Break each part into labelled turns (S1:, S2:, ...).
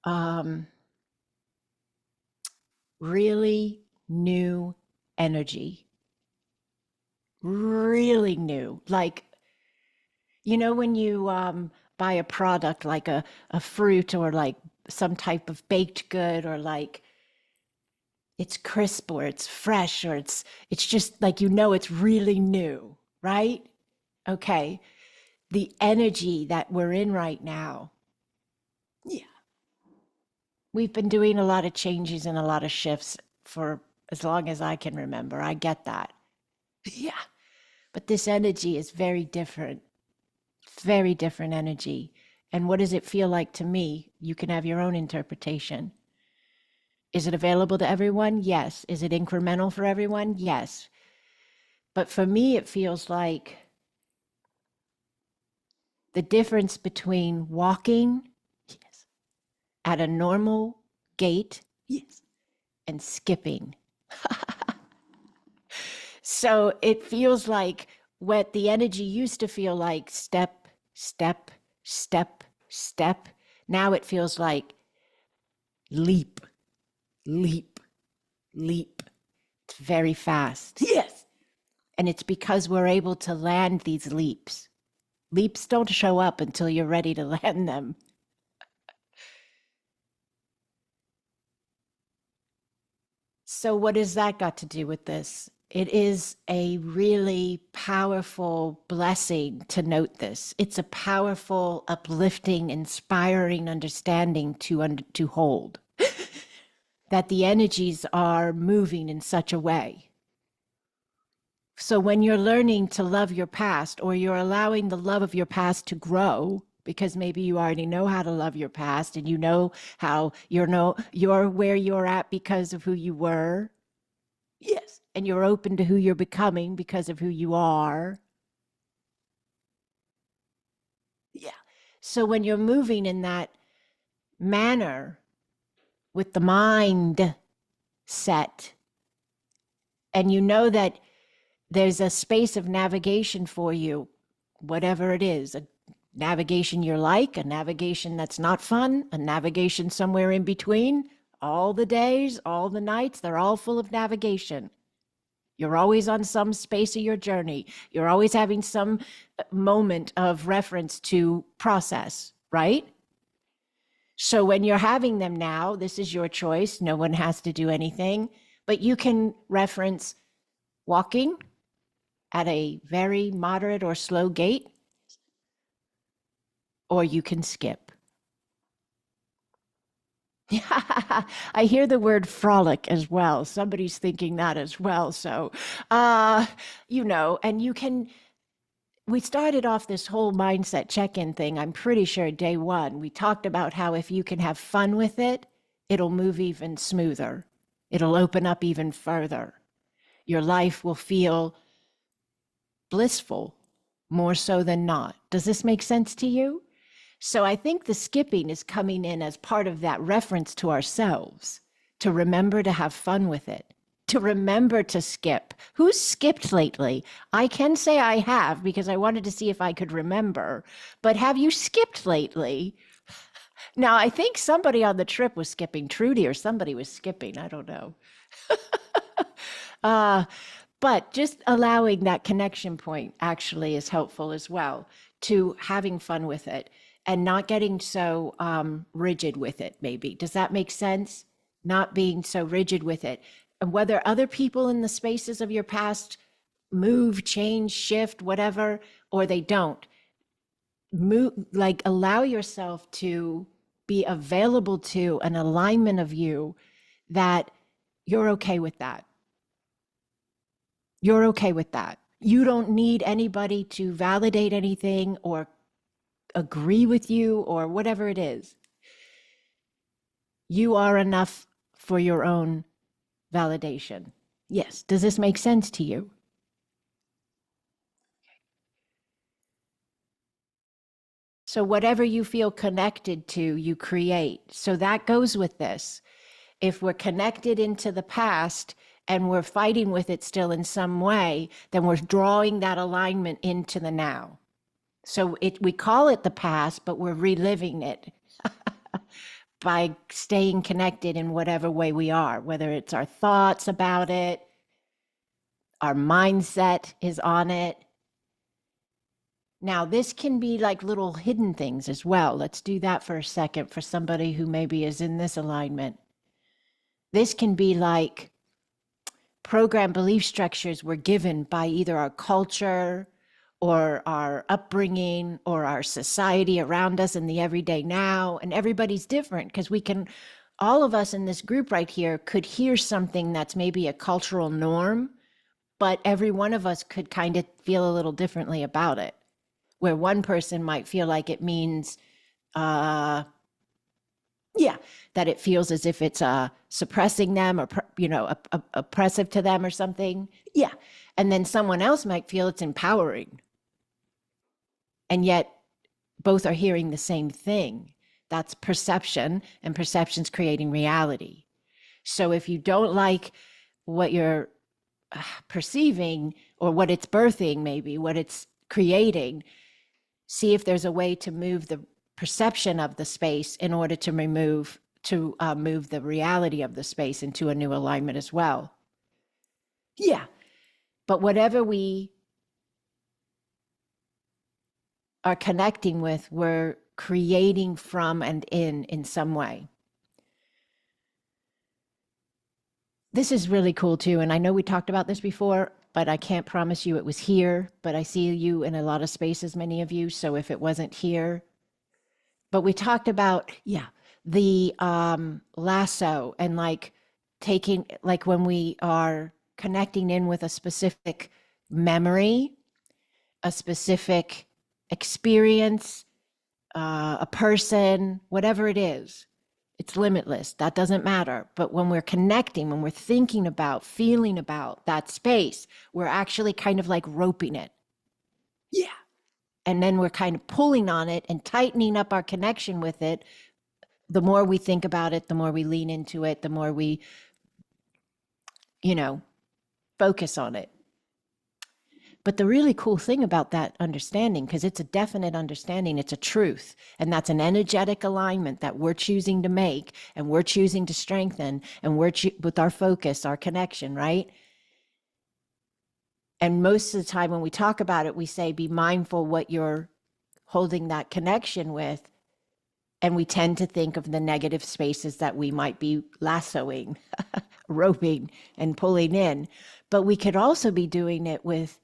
S1: um, really new energy, really new. Like, when you buy a product like a fruit or like some type of baked good, or like it's crisp or it's fresh or it's just like, it's really new, right? Okay. The energy that we're in right now. Yeah. We've been doing a lot of changes and a lot of shifts for as long as I can remember. I get that. Yeah. But this energy is very different energy. And what does it feel like to me? You can have your own interpretation. Is it available to everyone? Yes. Is it incremental for everyone? Yes. But for me, it feels like the difference between walking, yes, at a normal gait, yes, and skipping. So it feels like what the energy used to feel like: step, step, step, step. Now it feels like leap, leap, leap. It's very fast. Yes. And it's because we're able to land these leaps. Leaps don't show up until you're ready to land them. So what has that got to do with this? It is a really powerful blessing to note this. It's a powerful, uplifting, inspiring understanding to hold that the energies are moving in such a way. So when you're learning to love your past, or you're allowing the love of your past to grow, because maybe you already know how to love your past and you know how you're where you're at because of who you were. Yes. And you're open to who you're becoming because of who you are. Yeah. So when you're moving in that manner with the mind set, and you know that there's a space of navigation for you, whatever it is, a navigation you're like, a navigation that's not fun, a navigation somewhere in between, all the days, all the nights, they're all full of navigation. You're always on some space of your journey. You're always having some moment of reference to process, right? So when you're having them now, this is your choice. No one has to do anything, but you can reference walking at a very moderate or slow gait, or you can skip. I hear the word frolic as well. Somebody's thinking that as well. So, and you can, we started off this whole mindset check-in thing, I'm pretty sure day one. We talked about how if you can have fun with it, it'll move even smoother. It'll open up even further. Your life will feel blissful, more so than not. Does this make sense to you? So I think the skipping is coming in as part of that reference to ourselves, to remember to have fun with it, to remember to skip. Who's skipped lately? I can say I have, because I wanted to see if I could remember. But have you skipped lately? Now, I think somebody on the trip was skipping. Trudy or somebody was skipping. I don't know. uh, but just allowing that connection point actually is helpful as well, to having fun with it and not getting so rigid with it, maybe. Does that make sense? Not being so rigid with it. And whether other people in the spaces of your past move, change, shift, whatever, or they don't, move, like allow yourself to be available to an alignment of you that you're okay with that. You're okay with that. You don't need anybody to validate anything or agree with you or whatever it is. You are enough for your own validation. Yes. Does this make sense to you? So whatever you feel connected to, you create. So that goes with this. If we're connected into the past and we're fighting with it still in some way, then we're drawing that alignment into the now. So we call it the past, but we're reliving it. by staying connected in whatever way we are, whether it's our thoughts about it, our mindset is on it. Now, this can be like little hidden things as well. Let's do that for a second for somebody who maybe is in this alignment. This can be like program belief structures we're given by either our culture or our upbringing or our society around us in the everyday now. And everybody's different because all of us in this group right here could hear something that's maybe a cultural norm, but every one of us could kind of feel a little differently about it. Where one person might feel like it means, that it feels as if it's suppressing them or, oppressive to them or something. Yeah. And then someone else might feel it's empowering. And yet both are hearing the same thing. That's perception, and perception's creating reality. So if you don't like what you're perceiving or what it's birthing, maybe what it's creating, see if there's a way to move the perception of the space in order to move the reality of the space into a new alignment as well. Yeah. But whatever we are connecting with, we're creating from and in some way. This is really cool too. And I know we talked about this before, but I can't promise you it was here, but I see you in a lot of spaces, many of you. So if it wasn't here, but we talked about, the lasso and like taking, like when we are connecting in with a specific memory, a specific experience, a person, whatever it is, it's limitless. That doesn't matter. But when we're connecting, when we're thinking about, feeling about that space, we're actually kind of like roping it. Yeah. And then we're kind of pulling on it and tightening up our connection with it. The more we think about it, the more we lean into it, the more we, focus on it. But the really cool thing about that understanding, because it's a definite understanding, it's a truth, and that's an energetic alignment that we're choosing to make, and we're choosing to strengthen, and with our focus, our connection, right? And most of the time when we talk about it, we say, be mindful what you're holding that connection with. And we tend to think of the negative spaces that we might be lassoing, roping, and pulling in. But we could also be doing it with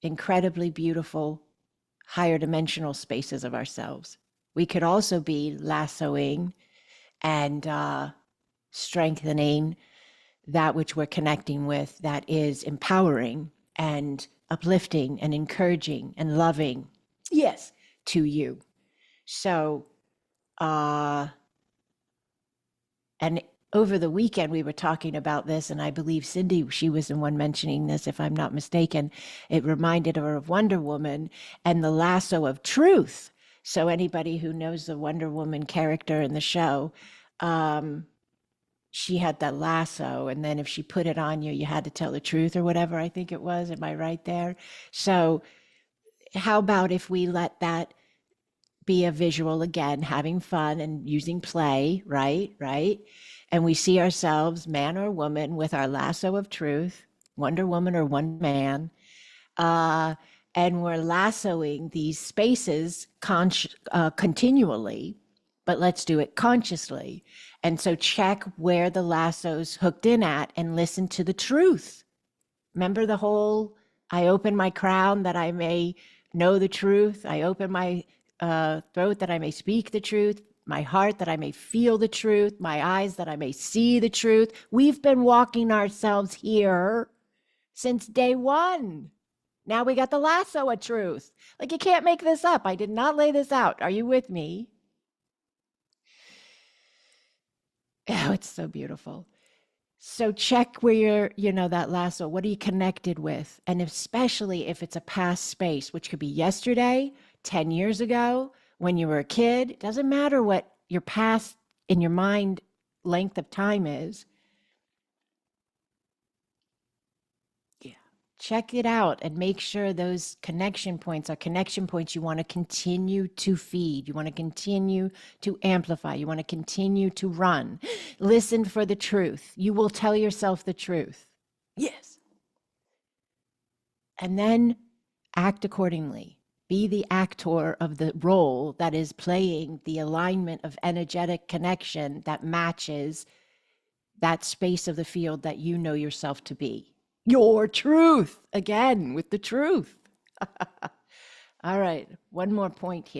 S1: incredibly beautiful, higher dimensional spaces of ourselves. We could also be lassoing and strengthening that which we're connecting with that is empowering and uplifting and encouraging and loving, yes, to you. So, and over the weekend, we were talking about this, and I believe Cindy, she was the one mentioning this, if I'm not mistaken. It reminded her of Wonder Woman and the lasso of truth. So anybody who knows the Wonder Woman character in the show, she had that lasso, and then if she put it on you, you had to tell the truth or whatever, I think it was. Am I right there? So how about if we let that be a visual again, having fun and using play, right? And we see ourselves, man or woman, with our lasso of truth, Wonder Woman or One Man, and we're lassoing these spaces continually, but let's do it consciously. And so check where the lasso's hooked in at and listen to the truth. Remember the whole, I open my crown that I may know the truth. I open my throat that I may speak the truth, my heart that I may feel the truth, my eyes that I may see the truth. We've been walking ourselves here since day one. Now we got the lasso of truth. Like, you can't make this up. I did not lay this out. Are you with me? Oh, it's so beautiful. So check where you're, that lasso, what are you connected with? And especially if it's a past space, which could be yesterday, 10 years ago, when you were a kid, it doesn't matter what your past in your mind length of time is. Yeah. check it out and make sure those connection points are connection points you want to continue to feed. You want to continue to amplify. You want to continue to run. Listen for the truth. You will tell yourself the truth. Yes. And then act accordingly. Be the actor of the role that is playing the alignment of energetic connection that matches that space of the field that you know yourself to be. Your truth, again, with the truth. All right, one more point here.